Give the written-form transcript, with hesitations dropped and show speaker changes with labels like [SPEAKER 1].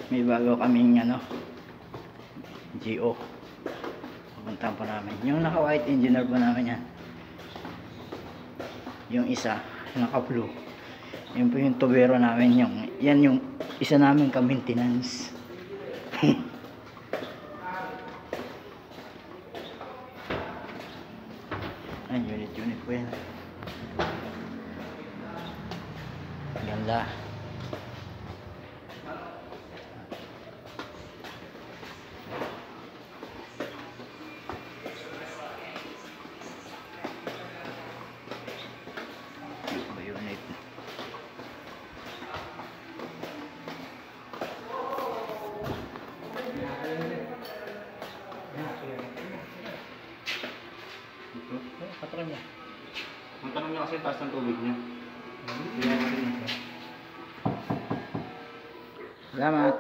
[SPEAKER 1] May bago kaming ano, GO. Pupuntahan po namin. Yung naka white engineer po namin yan. Yung isa, naka blue. Yun po yung tubero namin. Yan yung isa namin ka-maintenance. Ay, unit po yan. Ganda. Unit.
[SPEAKER 2] Patron niya. Ang tanong niya kasi taas ng tubig niya.
[SPEAKER 1] Salamat.